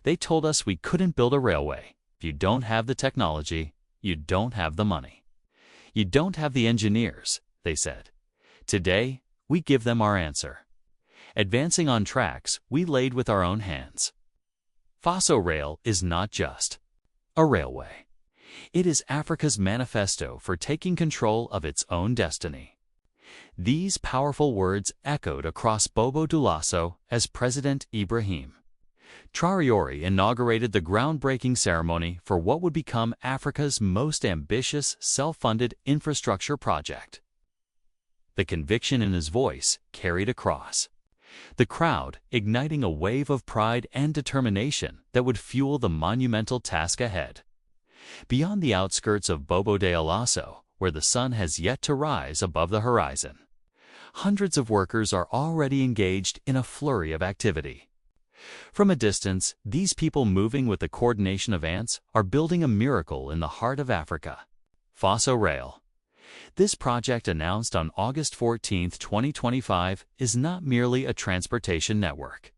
They told us we couldn't build a railway. If you don't have the technology, you don't have the money. You don't have the engineers, they said. Today, we give them our answer. Advancing on tracks we laid with our own hands. FASO RAIL is not just a railway. It is Africa's manifesto for taking control of its own destiny. These powerful words echoed across Bobo Dioulasso as President Ibrahim Traoré inaugurated the groundbreaking ceremony for what would become Africa's most ambitious self-funded infrastructure project. The conviction in his voice carried across the crowd, igniting a wave of pride and determination that would fuel the monumental task ahead. Beyond the outskirts of Bobo Dioulasso, where the sun has yet to rise above the horizon, hundreds of workers are already engaged in a flurry of activity. From a distance, these people moving with the coordination of ants are building a miracle in the heart of Africa. FASO RAIL. This project, announced on August 14, 2025, is not merely a transportation network.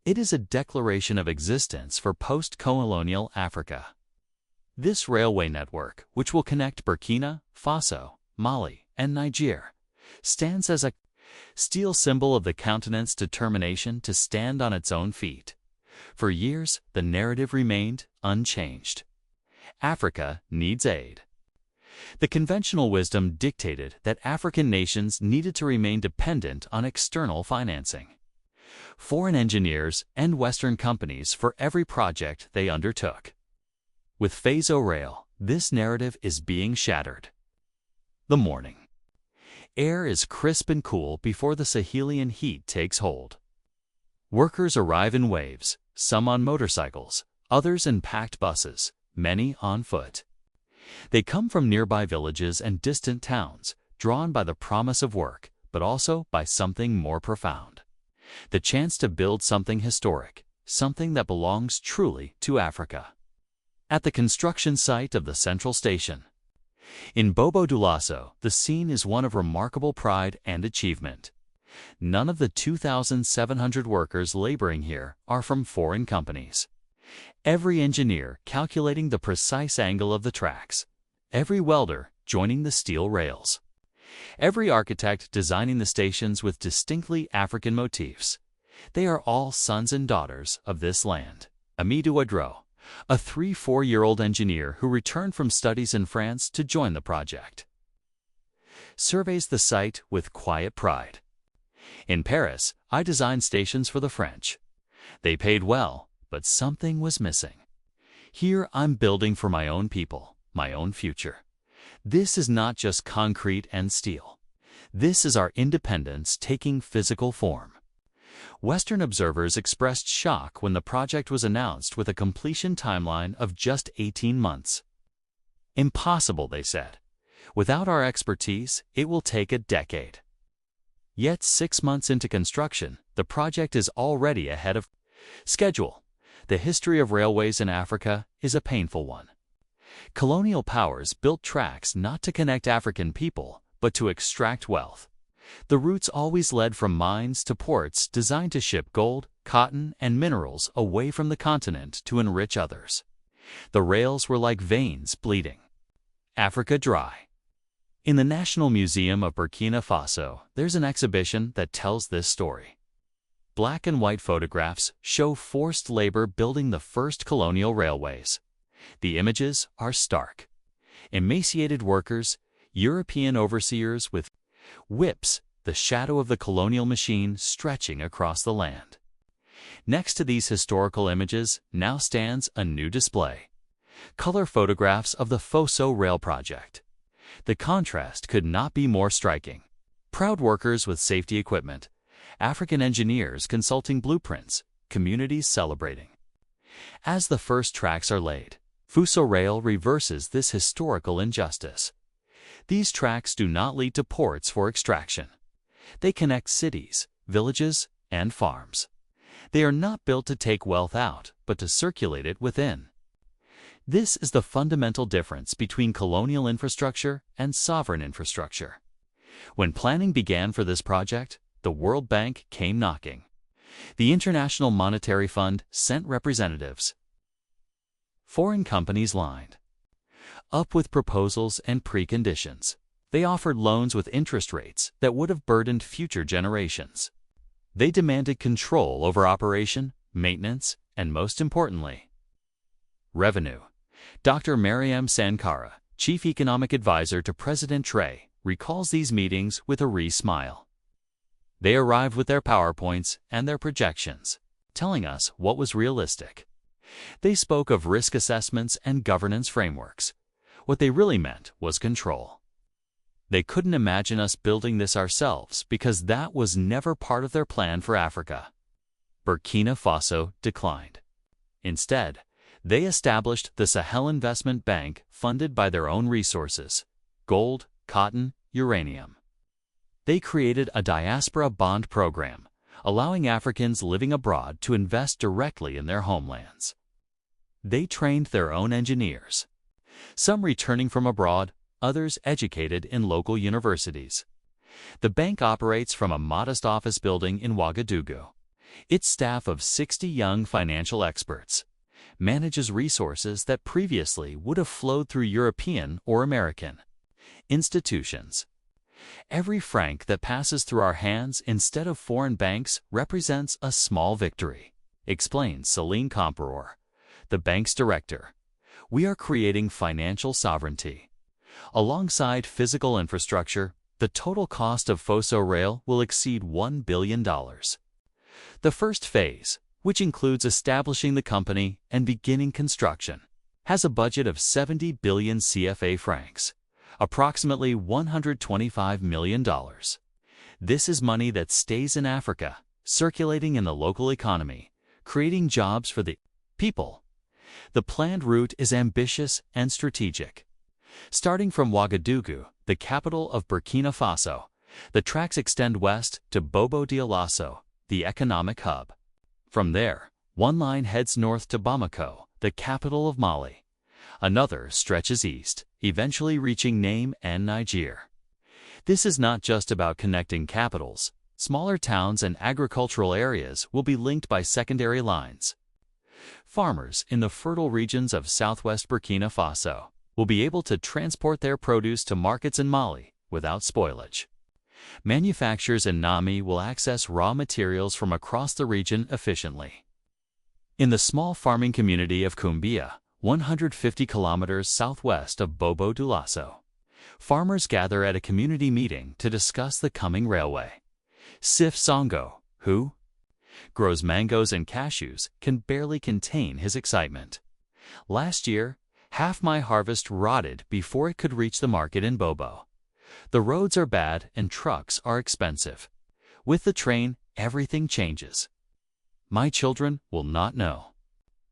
It is a declaration of existence for post-colonial Africa. This railway network, which will connect Burkina Faso, Mali, and Niger, stands as a steel symbol of the continent's determination to stand on its own feet. For years, the narrative remained unchanged. Africa needs aid. The conventional wisdom dictated that African nations needed to remain dependent on external financing. Foreign engineers and Western companies for every project they undertook. With FASO RAIL, this narrative is being shattered. The morning. Air is crisp and cool before the Sahelian heat takes hold. Workers arrive in waves, some on motorcycles, others in packed buses, many on foot. They come from nearby villages and distant towns, drawn by the promise of work, but also by something more profound. The chance to build something historic, something that belongs truly to Africa. At the construction site of the central station. In Bobo Dioulasso, the scene is one of remarkable pride and achievement. None of the 2,700 workers laboring here are from foreign companies. Every engineer calculating the precise angle of the tracks, every welder joining the steel rails, every architect designing the stations with distinctly African motifs. They are all sons and daughters of this land. Amidou Adro, a 3-4-year-old engineer who returned from studies in France to join the project, surveys the site with quiet pride. In Paris, I designed stations for the French. They paid well, but something was missing. Here I'm building for my own people, my own future. This is not just concrete and steel. This is our independence taking physical form. Western observers expressed shock when the project was announced with a completion timeline of just 18 months. Impossible, they said. Without our expertise, it will take a decade. Yet 6 months into construction, the project is already ahead of schedule. The history of railways in Africa is a painful one. Colonial powers built tracks not to connect African people, but to extract wealth. The routes always led from mines to ports designed to ship gold, cotton, and minerals away from the continent to enrich others. The rails were like veins bleeding. Africa dry. In the National Museum of Burkina Faso, there's an exhibition that tells this story. Black and white photographs show forced labor building the first colonial railways. The images are stark. Emaciated workers, European overseers with whips, the shadow of the colonial machine stretching across the land. Next to these historical images now stands a new display. Color photographs of the FASO RAIL project. The contrast could not be more striking. Proud workers with safety equipment, African engineers consulting blueprints, communities celebrating. As the first tracks are laid, FASO RAIL reverses this historical injustice. These tracks do not lead to ports for extraction. They connect cities, villages, and farms. They are not built to take wealth out, but to circulate it within. This is the fundamental difference between colonial infrastructure and sovereign infrastructure. When planning began for this project, the World Bank came knocking. The International Monetary Fund sent representatives. Foreign companies lined up with proposals and preconditions. They offered loans with interest rates that would have burdened future generations. They demanded control over operation, maintenance, and most importantly, revenue. Dr. Mariam Sankara, Chief Economic Advisor to President Traoré, recalls these meetings with a wry smile. They arrived with their PowerPoints and their projections, telling us what was realistic. They spoke of risk assessments and governance frameworks. What they really meant was control. They couldn't imagine us building this ourselves because that was never part of their plan for Africa. Burkina Faso declined. Instead, they established the Sahel Investment Bank funded by their own resources: gold, cotton, uranium. They created a diaspora bond program, allowing Africans living abroad to invest directly in their homelands. They trained their own engineers, some returning from abroad, others educated in local universities. The bank operates from a modest office building in Ouagadougou. Its staff of 60 young financial experts manages resources that previously would have flowed through European or American institutions. Every franc that passes through our hands instead of foreign banks represents a small victory, explains Céline Comperour, the bank's director. We are creating financial sovereignty. Alongside physical infrastructure, the total cost of FASO RAIL will exceed $1 billion. The first phase, which includes establishing the company and beginning construction, has a budget of 70 billion CFA francs, approximately $125 million. This is money that stays in Africa, circulating in the local economy, creating jobs for the people. The planned route is ambitious and strategic. Starting from Ouagadougou, the capital of Burkina Faso, the tracks extend west to Bobo-Dioulasso, the economic hub. From there, one line heads north to Bamako, the capital of Mali. Another stretches east, eventually reaching Niamey and Niger. This is not just about connecting capitals. Smaller towns and agricultural areas will be linked by secondary lines. Farmers in the fertile regions of southwest Burkina Faso will be able to transport their produce to markets in Mali without spoilage. Manufacturers in Niamey will access raw materials from across the region efficiently. In the small farming community of Kumbia, 150 kilometers southwest of Bobo-Dioulasso, farmers gather at a community meeting to discuss the coming railway. Sif Songo, who grows mangoes and cashews, can barely contain his excitement. Last year, half my harvest rotted before it could reach the market in Bobo. The roads are bad and trucks are expensive. With the train, everything changes. My children will not know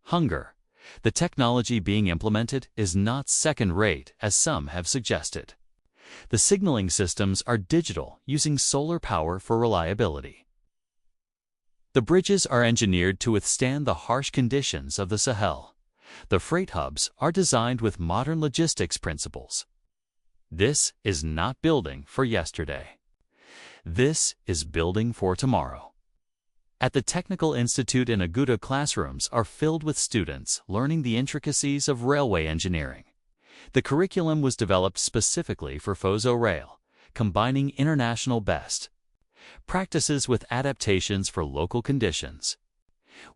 hunger. The technology being implemented is not second-rate, as some have suggested. The signaling systems are digital, using solar power for reliability. The bridges are engineered to withstand the harsh conditions of the Sahel. The freight hubs are designed with modern logistics principles. This is not building for yesterday. This is building for tomorrow. At the Technical Institute in Aguda, classrooms are filled with students learning the intricacies of railway engineering. The curriculum was developed specifically for FASO RAIL, combining international best practices with adaptations for local conditions.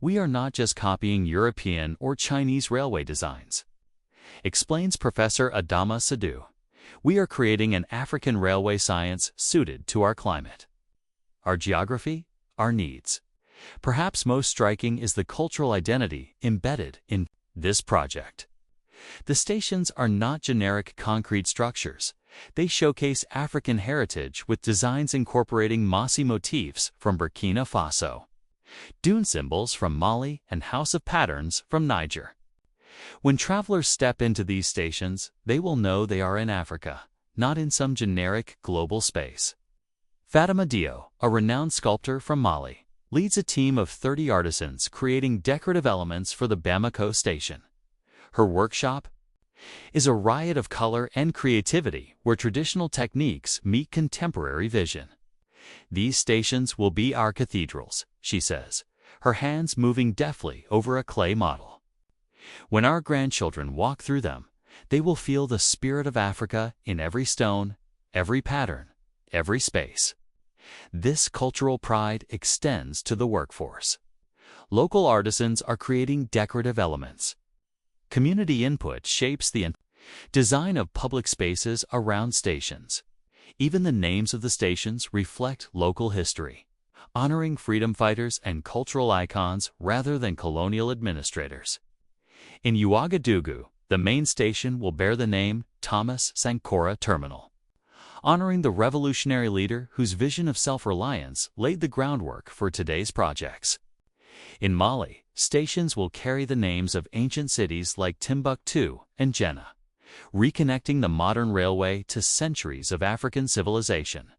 We are not just copying European or Chinese railway designs, explains Professor Adama Sadou. We are creating an African railway science suited to our climate, our geography, our needs. Perhaps most striking is the cultural identity embedded in this project. The stations are not generic concrete structures. They showcase African heritage with designs incorporating mossy motifs from Burkina Faso, dune symbols from Mali, and house of patterns from Niger. When travelers step into these stations, they will know they are in Africa, not in some generic global space. Fatima Dio, a renowned sculptor from Mali, leads a team of 30 artisans creating decorative elements for the Bamako station. Her workshop is a riot of color and creativity where traditional techniques meet contemporary vision. These stations will be our cathedrals, she says, her hands moving deftly over a clay model. When our grandchildren walk through them, they will feel the spirit of Africa in every stone, every pattern, every space. This cultural pride extends to the workforce. Local artisans are creating decorative elements. Community input shapes the design of public spaces around stations. Even the names of the stations reflect local history, honoring freedom fighters and cultural icons rather than colonial administrators. In Ouagadougou, the main station will bear the name Thomas Sankara Terminal, honoring the revolutionary leader whose vision of self-reliance laid the groundwork for today's projects. In Mali, stations will carry the names of ancient cities like Timbuktu and Jenne, reconnecting the modern railway to centuries of African civilization.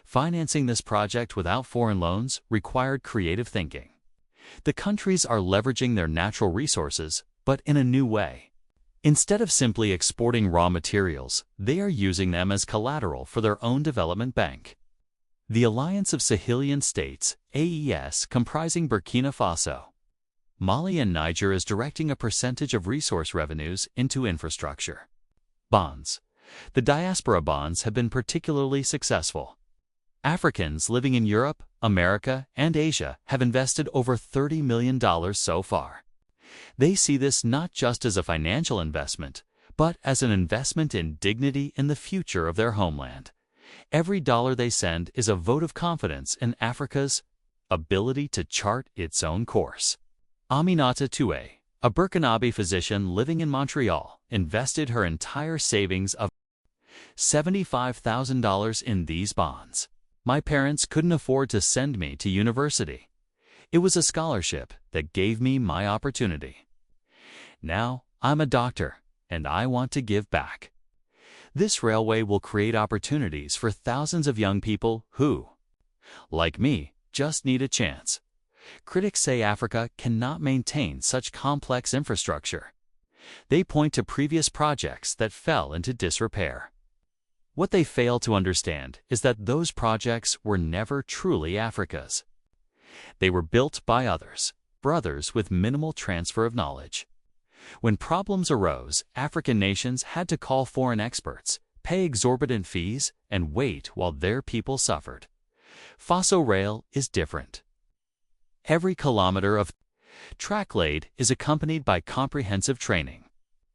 Financing this project without foreign loans required creative thinking. The countries are leveraging their natural resources, but in a new way. Instead of simply exporting raw materials, they are using them as collateral for their own development bank. The Alliance of Sahelian States, AES, comprising Burkina Faso, Mali and Niger, is directing a percentage of resource revenues into infrastructure. Bonds. The diaspora bonds have been particularly successful. Africans living in Europe, America, and Asia have invested over $30 million so far. They see this not just as a financial investment, but as an investment in dignity in the future of their homeland. Every dollar they send is a vote of confidence in Africa's ability to chart its own course. Aminata Touré, a Burkinabe physician living in Montreal, invested her entire savings of $75,000 in these bonds. My parents couldn't afford to send me to university. It was a scholarship that gave me my opportunity. Now I'm a doctor, and I want to give back. This railway will create opportunities for thousands of young people who, like me, just need a chance. Critics say Africa cannot maintain such complex infrastructure. They point to previous projects that fell into disrepair. What they fail to understand is that those projects were never truly Africa's. They were built by others, brothers with minimal transfer of knowledge. When problems arose, African nations had to call foreign experts, pay exorbitant fees, and wait while their people suffered. FASO RAIL is different. Every kilometer of track laid is accompanied by comprehensive training.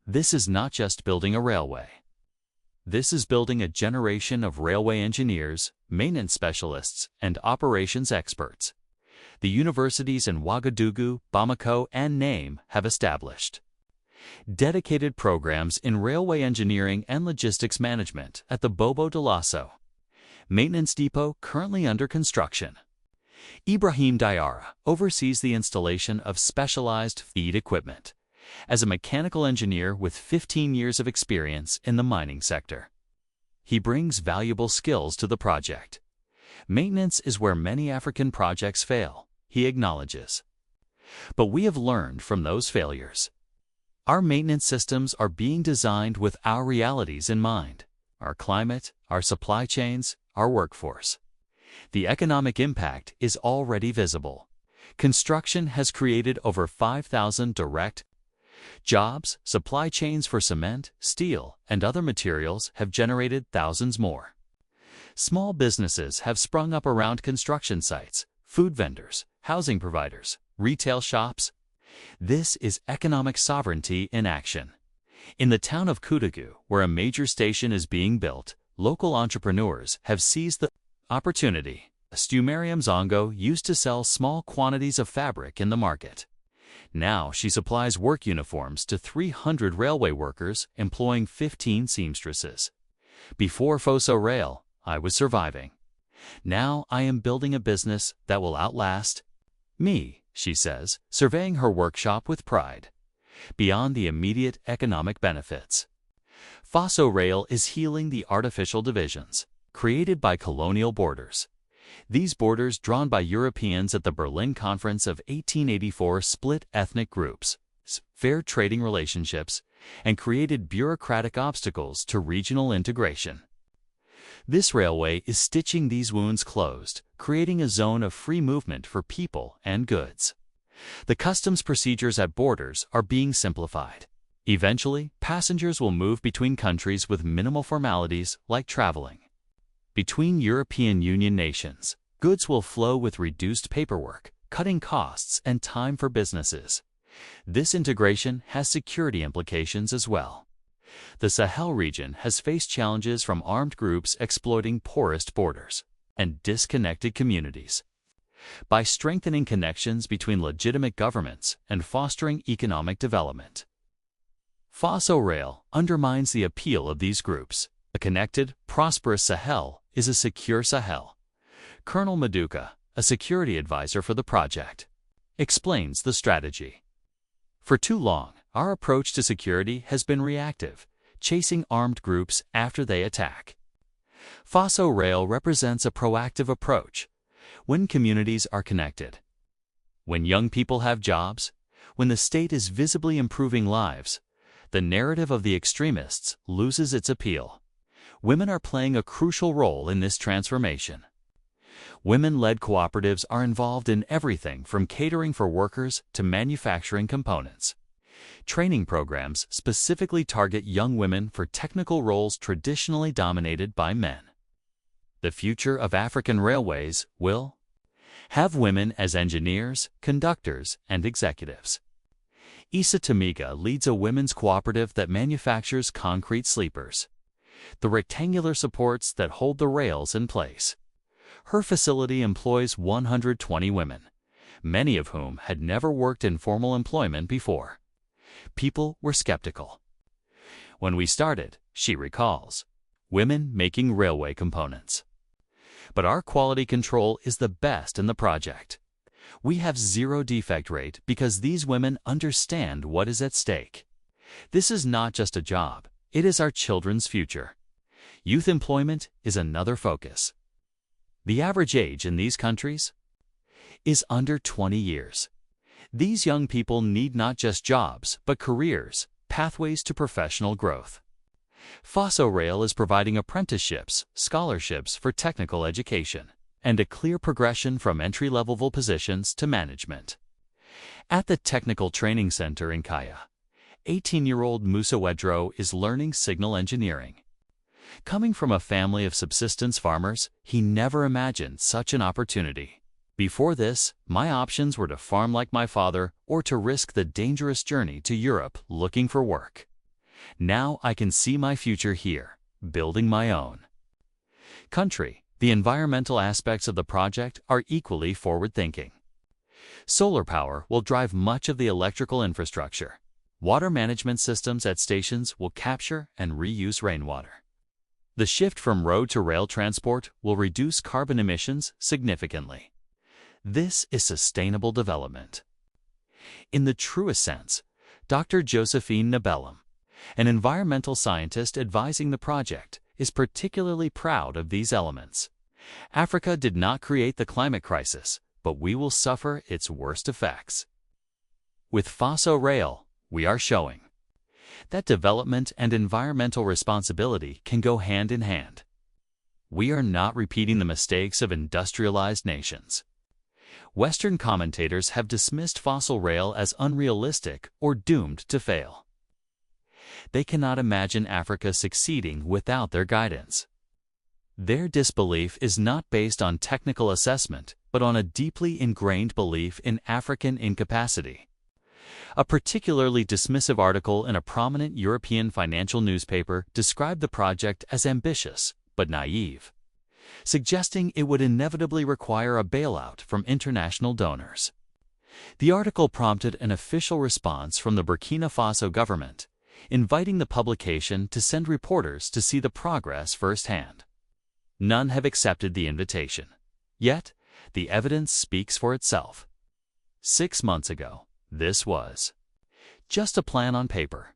This is not just building a railway. This is building a generation of railway engineers, maintenance specialists, and operations experts. The universities in Ouagadougou, Bamako, and Niamey have established dedicated programs in railway engineering and logistics management at the Bobo Dioulasso maintenance depot currently under construction. Ibrahim Traoré oversees the installation of specialized feed equipment as a mechanical engineer with 15 years of experience in the mining sector. He brings valuable skills to the project. Maintenance is where many African projects fail, he acknowledges. But we have learned from those failures. Our maintenance systems are being designed with our realities in mind: our climate, our supply chains, our workforce. The economic impact is already visible. Construction has created over 5,000 direct jobs. Supply chains for cement, steel, and other materials have generated thousands more. Small businesses have sprung up around construction sites: food vendors, housing providers, retail shops. This is economic sovereignty in action. In the town of Koudagou, where a major station is being built, local entrepreneurs have seized the opportunity. Stu Mariam Zongo used to sell small quantities of fabric in the market. Now she supplies work uniforms to 300 railway workers, employing 15 seamstresses. Before FASO RAIL, I was surviving. Now I am building a business that will outlast me, she says, surveying her workshop with pride. Beyond the immediate economic benefits, FASO RAIL is healing the artificial divisions created by colonial borders. These borders, drawn by Europeans at the Berlin Conference of 1884, split ethnic groups, fair trading relationships, and created bureaucratic obstacles to regional integration. This railway is stitching these wounds closed, creating a zone of free movement for people and goods. The customs procedures at borders are being simplified. Eventually, passengers will move between countries with minimal formalities like traveling. Between European Union nations, goods will flow with reduced paperwork, cutting costs and time for businesses. This integration has security implications as well. The Sahel region has faced challenges from armed groups exploiting porous borders and disconnected communities. By strengthening connections between legitimate governments and fostering economic development, FASO RAIL undermines the appeal of these groups. A connected, prosperous Sahel is a secure Sahel. Colonel Maduka, a security advisor for the project, explains the strategy. For too long, our approach to security has been reactive, chasing armed groups after they attack. FASO RAIL represents a proactive approach. When communities are connected, when young people have jobs, when the state is visibly improving lives, the narrative of the extremists loses its appeal. Women are playing a crucial role in this transformation. Women-led cooperatives are involved in everything from catering for workers to manufacturing components. Training programs specifically target young women for technical roles traditionally dominated by men. The future of African railways will have women as engineers, conductors, and executives. Issa Tamiga leads a women's cooperative that manufactures concrete sleepers, the rectangular supports that hold the rails in place. Her facility employs 120 women, many of whom had never worked in formal employment before. People were skeptical. When we started, she recalls, women making railway components. But our quality control is the best in the project. We have zero defect rate because these women understand what is at stake. This is not just a job, it is our children's future. Youth employment is another focus. The average age in these countries is under 20 years. These young people need not just jobs, but careers, pathways to professional growth. FASO RAIL is providing apprenticeships, scholarships for technical education, and a clear progression from entry-level positions to management. At the Technical Training Center in Kaya, 18-year-old Musa Wedro is learning signal engineering. Coming from a family of subsistence farmers, he never imagined such an opportunity. Before this, my options were to farm like my father or to risk the dangerous journey to Europe looking for work. Now I can see my future here, building my own country. The environmental aspects of the project are equally forward-thinking. Solar power will drive much of the electrical infrastructure. Water management systems at stations will capture and reuse rainwater. The shift from road to rail transport will reduce carbon emissions significantly. This is sustainable development. In the truest sense, Dr. Josephine Nabellum, an environmental scientist advising the project, is particularly proud of these elements. Africa did not create the climate crisis, but we will suffer its worst effects. With FASO RAIL, we are showing that development and environmental responsibility can go hand in hand. We are not repeating the mistakes of industrialized nations. Western commentators have dismissed FASO RAIL as unrealistic or doomed to fail. They cannot imagine Africa succeeding without their guidance. Their disbelief is not based on technical assessment, but on a deeply ingrained belief in African incapacity. A particularly dismissive article in a prominent European financial newspaper described the project as ambitious but naive, suggesting it would inevitably require a bailout from international donors. The article prompted an official response from the Burkina Faso government, inviting the publication to send reporters to see the progress firsthand. None have accepted the invitation. Yet, the evidence speaks for itself. 6 months ago, this was just a plan on paper.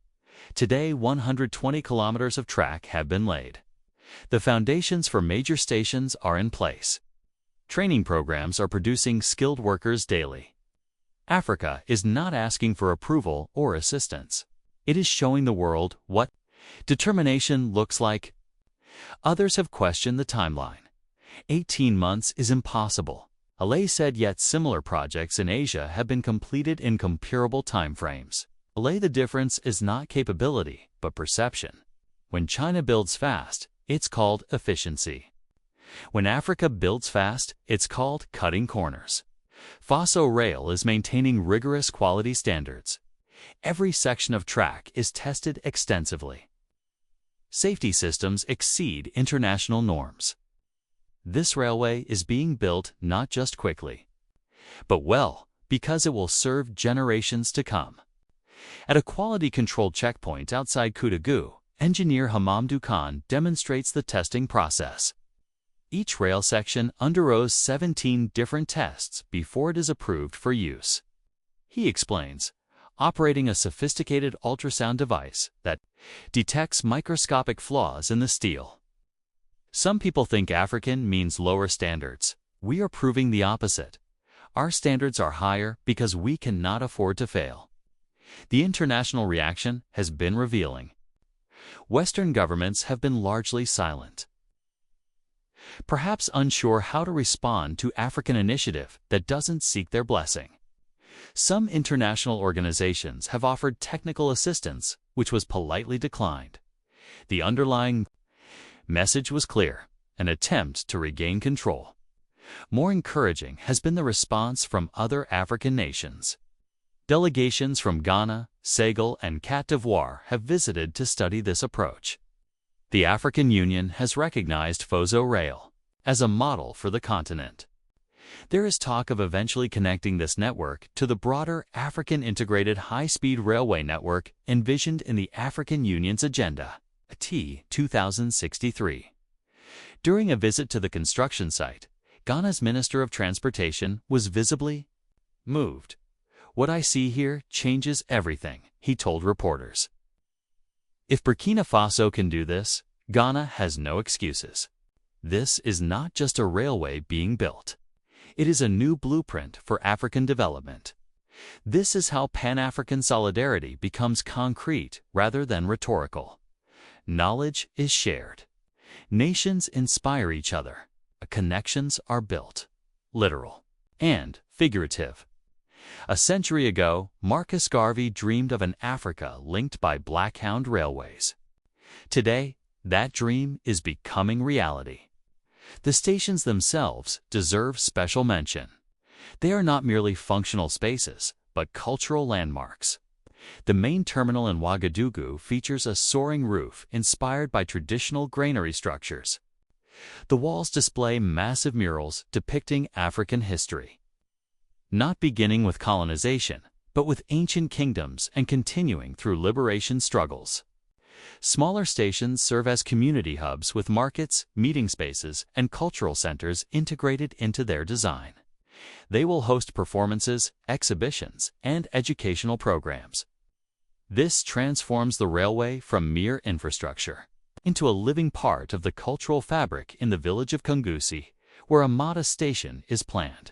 Today, 120 kilometers of track have been laid. The foundations for major stations are in place. Training programs are producing skilled workers daily. Africa is not asking for approval or assistance. It is showing the world what determination looks like. Others have questioned the timeline. 18 months is impossible, Alay said, yet similar projects in Asia have been completed in comparable timeframes. Alay, the difference is not capability, but perception. When China builds fast, it's called efficiency. When Africa builds fast, it's called cutting corners. FASO RAIL is maintaining rigorous quality standards. Every section of track is tested extensively. Safety systems exceed international norms. This railway is being built not just quickly, but well, because it will serve generations to come. At a quality control checkpoint outside Koutagu, engineer Hamamdou Khan demonstrates the testing process. Each rail section undergoes 17 different tests before it is approved for use. He explains, operating a sophisticated ultrasound device that detects microscopic flaws in the steel. Some people think African means lower standards. We are proving the opposite. Our standards are higher because we cannot afford to fail. The international reaction has been revealing. Western governments have been largely silent, perhaps unsure how to respond to African initiative that doesn't seek their blessing. Some international organizations have offered technical assistance, which was politely declined. The underlying message was clear: an attempt to regain control. More encouraging has been the response from other African nations. Delegations from Ghana, Senegal, and Côte d'Ivoire have visited to study this approach. The African Union has recognized FASO RAIL as a model for the continent. There is talk of eventually connecting this network to the broader African Integrated High-Speed Railway Network envisioned in the African Union's Agenda, T 2063. During a visit to the construction site, Ghana's Minister of Transportation was visibly moved. "What I see here changes everything," he told reporters. If Burkina Faso can do this, Ghana has no excuses. This is not just a railway being built. It is a new blueprint for African development. This is how Pan-African solidarity becomes concrete rather than rhetorical. Knowledge is shared. Nations inspire each other. Connections are built, literal and figurative. A century ago, Marcus Garvey dreamed of an Africa linked by Blackhound railways. Today, that dream is becoming reality. The stations themselves deserve special mention. They are not merely functional spaces, but cultural landmarks. The main terminal in Ouagadougou features a soaring roof inspired by traditional granary structures. The walls display massive murals depicting African history, not beginning with colonization, but with ancient kingdoms and continuing through liberation struggles. Smaller stations serve as community hubs with markets, meeting spaces, and cultural centers integrated into their design. They will host performances, exhibitions, and educational programs. This transforms the railway from mere infrastructure into a living part of the cultural fabric in the village of Kungusi, where a modest station is planned.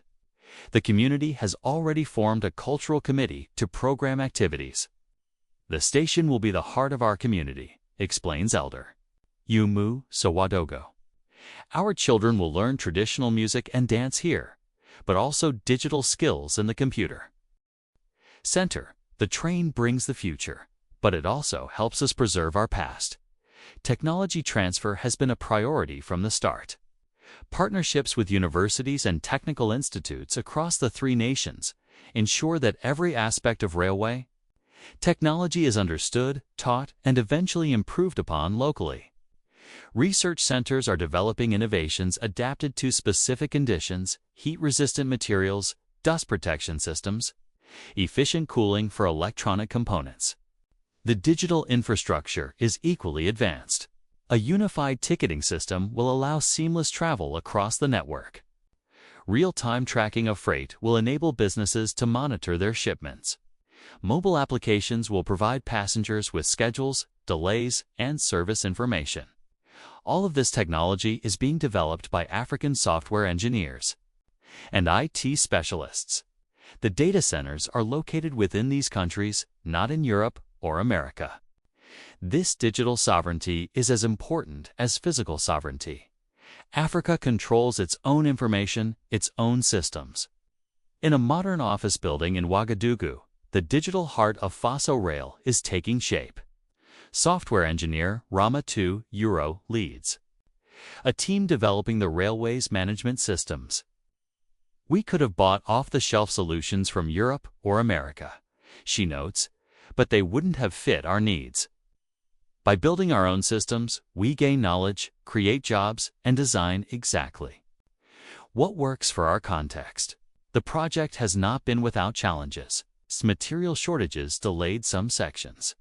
The community has already formed a cultural committee to program activities. "The station will be the heart of our community," explains Elder Yumu Sawadogo. "Our children will learn traditional music and dance here, but also digital skills in the computer center. The train brings the future, but it also helps us preserve our past." Technology transfer has been a priority from the start. Partnerships with universities and technical institutes across the three nations ensure that every aspect of railway technology is understood, taught, and eventually improved upon locally. Research centers are developing innovations adapted to specific conditions: heat-resistant materials, dust protection systems, efficient cooling for electronic components. The digital infrastructure is equally advanced. A unified ticketing system will allow seamless travel across the network. Real-time tracking of freight will enable businesses to monitor their shipments. Mobile applications will provide passengers with schedules, delays, and service information. All of this technology is being developed by African software engineers and IT specialists. The data centers are located within these countries, not in Europe or America. This digital sovereignty is as important as physical sovereignty. Africa controls its own information, its own systems. In a modern office building in Ouagadougou, the digital heart of FASO RAIL is taking shape. Software engineer Rama 2 Euro leads a team developing the railway's management systems. "We could have bought off-the-shelf solutions from Europe or America," she notes, "but they wouldn't have fit our needs. By building our own systems, we gain knowledge, create jobs, and design exactly what works for our context." The project has not been without challenges. Material shortages delayed some sections.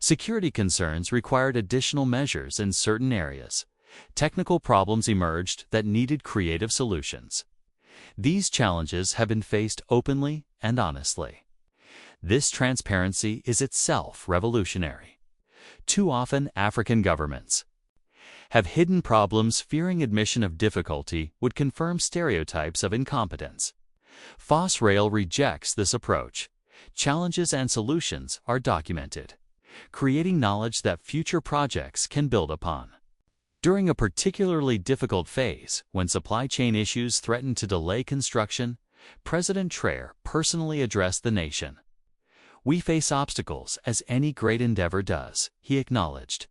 Security concerns required additional measures in certain areas. Technical problems emerged that needed creative solutions. These challenges have been faced openly and honestly. This transparency is itself revolutionary. Too often, African governments have hidden problems, fearing admission of difficulty would confirm stereotypes of incompetence. FASO RAIL rejects this approach. Challenges and solutions are documented, creating knowledge that future projects can build upon. During a particularly difficult phase, when supply chain issues threatened to delay construction, President Traoré personally addressed the nation. "We face obstacles, as any great endeavor does," he acknowledged.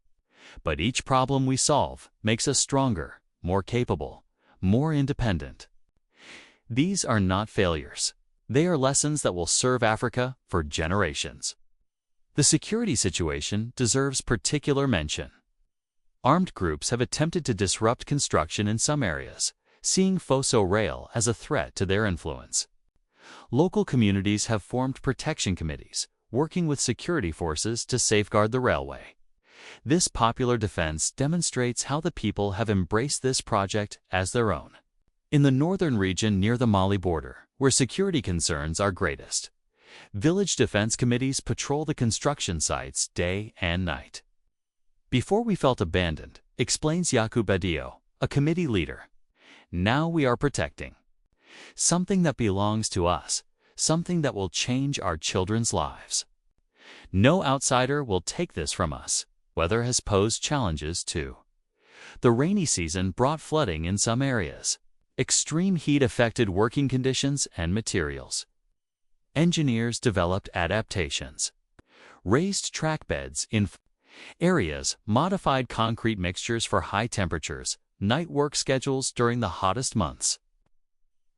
"But each problem we solve makes us stronger, more capable, more independent." These are not failures. They are lessons that will serve Africa for generations. The security situation deserves particular mention. Armed groups have attempted to disrupt construction in some areas, seeing FASO RAIL as a threat to their influence. Local communities have formed protection committees, working with security forces to safeguard the railway. This popular defense demonstrates how the people have embraced this project as their own. In the northern region near the Mali border, where security concerns are greatest, village defense committees patrol the construction sites day and night. "Before we felt abandoned," explains Yacoub Adio, a committee leader. "Now we are protecting something that belongs to us, something that will change our children's lives. No outsider will take this from us." Weather has posed challenges too. The rainy season brought flooding in some areas. Extreme heat affected working conditions and materials. Engineers developed adaptations. Raised track beds in areas, modified concrete mixtures for high temperatures, night work schedules during the hottest months.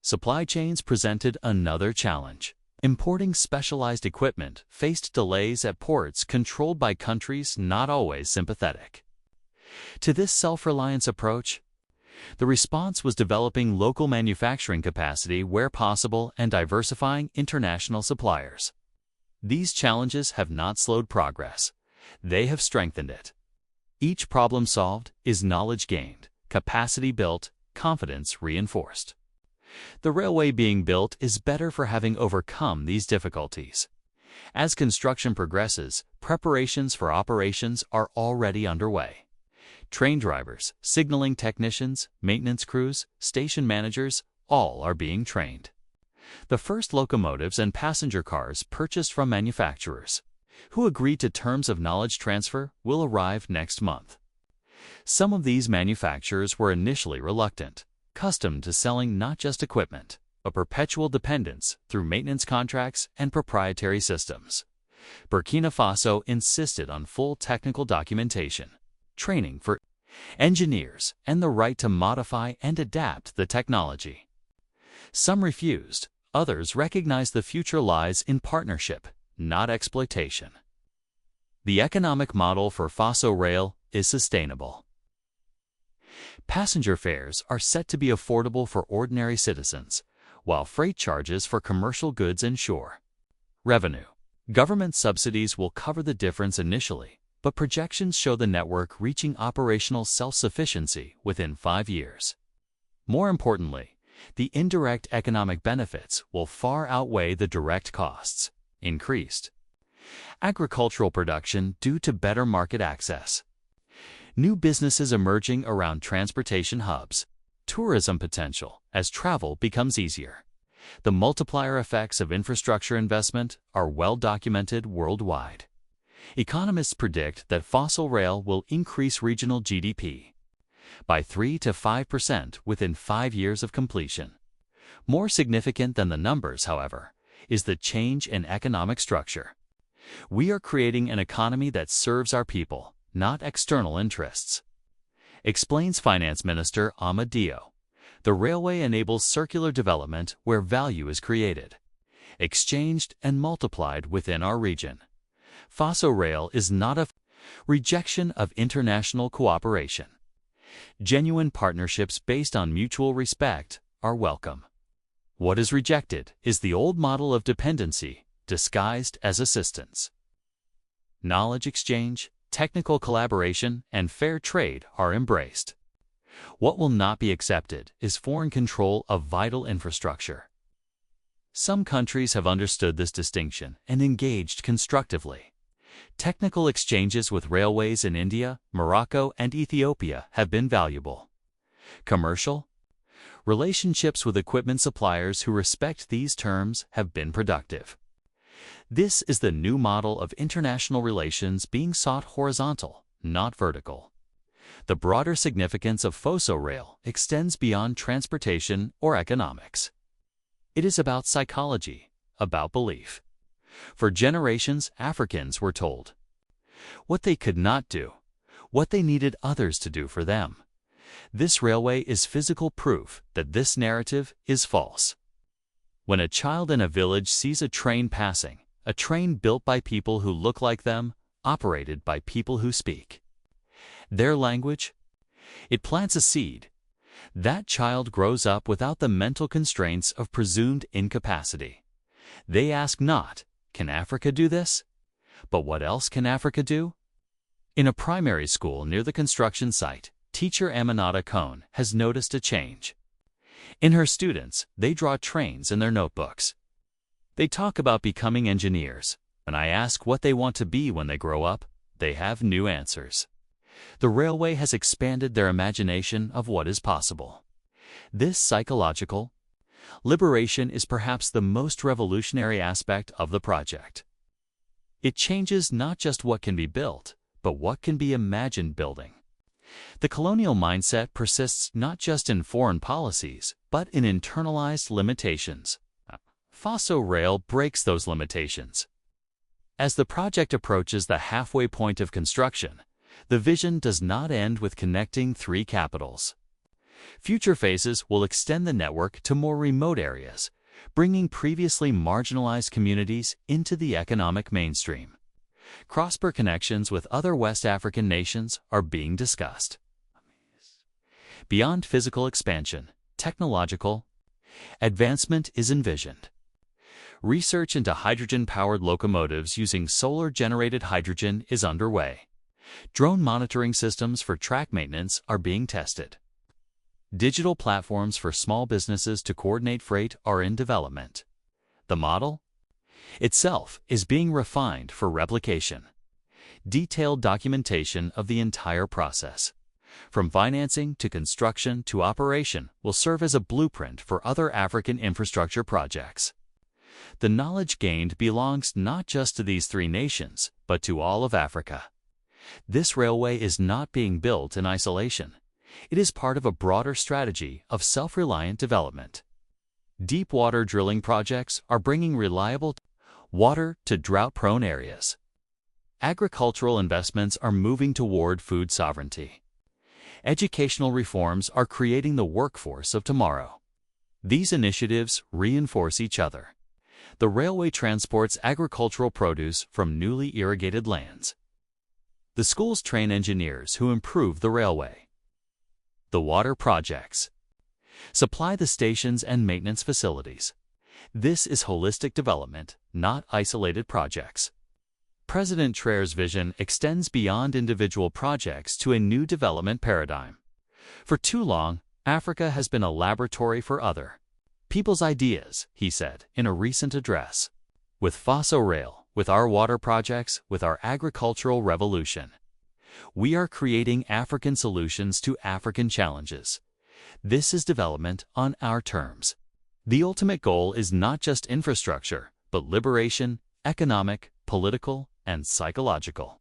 Supply chains presented another challenge. Importing specialized equipment faced delays at ports controlled by countries not always sympathetic. To this self-reliance approach, the response was developing local manufacturing capacity where possible and diversifying international suppliers. These challenges have not slowed progress. They have strengthened it. Each problem solved is knowledge gained, capacity built, confidence reinforced. The railway being built is better for having overcome these difficulties. As construction progresses, preparations for operations are already underway. Train drivers, signaling technicians, maintenance crews, station managers, all are being trained. The first locomotives and passenger cars purchased from manufacturers, who agreed to terms of knowledge transfer, will arrive next month. Some of these manufacturers were initially reluctant, accustomed to selling not just equipment, but perpetual dependence through maintenance contracts and proprietary systems. Burkina Faso insisted on full technical documentation, training for engineers, and the right to modify and adapt the technology. Some refused, others recognized the future lies in partnership, not exploitation. The economic model for FASO RAIL is sustainable. Passenger fares are set to be affordable for ordinary citizens, while freight charges for commercial goods ensure revenue. Government subsidies will cover the difference initially, but projections show the network reaching operational self-sufficiency within 5 years. More importantly, the indirect economic benefits will far outweigh the direct costs. Increased agricultural production due to better market access. New businesses emerging around transportation hubs. Tourism potential as travel becomes easier. The multiplier effects of infrastructure investment are well documented worldwide. Economists predict that FASO RAIL will increase regional GDP by 3 to 5% within 5 years of completion. More significant than the numbers, however, is the change in economic structure. We are creating an economy that serves our people, not external interests. Explains Finance Minister Amadeo. The railway enables circular development where value is created, exchanged and multiplied within our region. FASO RAIL is not a rejection of international cooperation. Genuine partnerships based on mutual respect are welcome. What is rejected is the old model of dependency disguised as assistance. Knowledge exchange, technical collaboration, and fair trade are embraced. What will not be accepted is foreign control of vital infrastructure. Some countries have understood this distinction and engaged constructively. Technical exchanges with railways in India, Morocco, and Ethiopia have been valuable. Commercial relationships with equipment suppliers who respect these terms have been productive. This is the new model of international relations being sought horizontal, not vertical. The broader significance of FASO RAIL extends beyond transportation or economics. It is about psychology, about belief. For generations, Africans were told what they could not do, what they needed others to do for them. This railway is physical proof that this narrative is false. When a child in a village sees a train passing, a train built by people who look like them, operated by people who speak their language, it plants a seed. That child grows up without the mental constraints of presumed incapacity. They ask not, "Can Africa do this?" but "What else can Africa do?" In a primary school near the construction site, teacher Aminata Cohn has noticed a change. In her students, they draw trains in their notebooks. They talk about becoming engineers. When I ask what they want to be when they grow up, they have new answers. The railway has expanded their imagination of what is possible. This psychological liberation is perhaps the most revolutionary aspect of the project. It changes not just what can be built, but what can be imagined building. The colonial mindset persists not just in foreign policies, but in internalized limitations. FASO RAIL breaks those limitations. As the project approaches the halfway point of construction, the vision does not end with connecting 3 capitals. Future phases will extend the network to more remote areas, bringing previously marginalized communities into the economic mainstream. Cross-border connections with other West African nations are being discussed. Beyond physical expansion, technological advancement is envisioned. Research into hydrogen-powered locomotives using solar-generated hydrogen is underway. Drone monitoring systems for track maintenance are being tested. Digital platforms for small businesses to coordinate freight are in development. The model itself is being refined for replication. Detailed documentation of the entire process, from financing to construction to operation, will serve as a blueprint for other African infrastructure projects. The knowledge gained belongs not just to these 3 nations, but to all of Africa. This railway is not being built in isolation. It is part of a broader strategy of self-reliant development. Deep water drilling projects are bringing reliable water to drought-prone areas. Agricultural investments are moving toward food sovereignty. Educational reforms are creating the workforce of tomorrow. These initiatives reinforce each other. The railway transports agricultural produce from newly irrigated lands. The schools train engineers who improve the railway. The water projects supply the stations and maintenance facilities. This is holistic development, not isolated projects. President Traoré's vision extends beyond individual projects to a new development paradigm. For too long, Africa has been a laboratory for other people's ideas, he said in a recent address. With FASO RAIL, with our water projects, with our agricultural revolution, we are creating African solutions to African challenges. This is development on our terms. The ultimate goal is not just infrastructure, but liberation, economic, political, and psychological.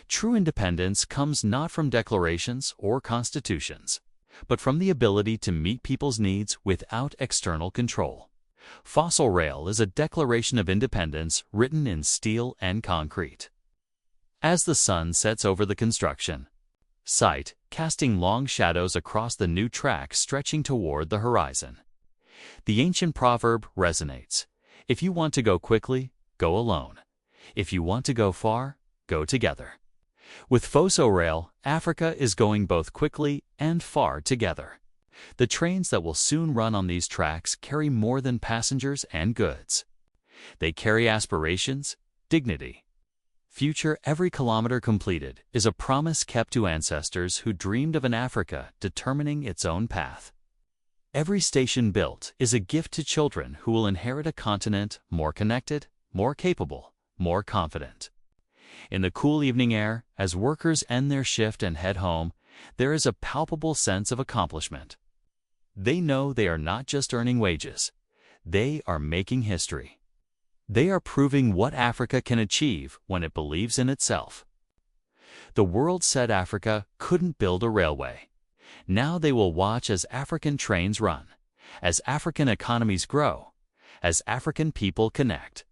True independence comes not from declarations or constitutions, but from the ability to meet people's needs without external control. FASO RAIL is a declaration of independence written in steel and concrete. As the sun sets over the construction site, casting long shadows across the new track stretching toward the horizon, the ancient proverb resonates. If you want to go quickly, go alone. If you want to go far, go together. With FASO RAIL, Africa is going both quickly and far together. The trains that will soon run on these tracks carry more than passengers and goods. They carry aspirations, dignity. Future. Every kilometer completed is a promise kept to ancestors who dreamed of an Africa determining its own path. Every station built is a gift to children who will inherit a continent more connected, more capable, more confident. In the cool evening air, as workers end their shift and head home, there is a palpable sense of accomplishment. They know they are not just earning wages. They are making history. They are proving what Africa can achieve when it believes in itself. The world said Africa couldn't build a railway. Now they will watch as African trains run, as African economies grow, as African people connect.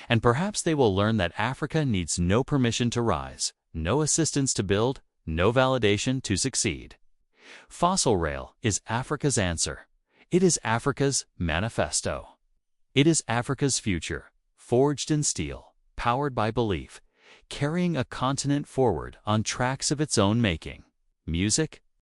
And perhaps they will learn that Africa needs no permission to rise, no assistance to build, no validation to succeed. FASO RAIL is Africa's answer. It is Africa's manifesto. It is Africa's future, forged in steel, powered by belief, carrying a continent forward on tracks of its own making. Music,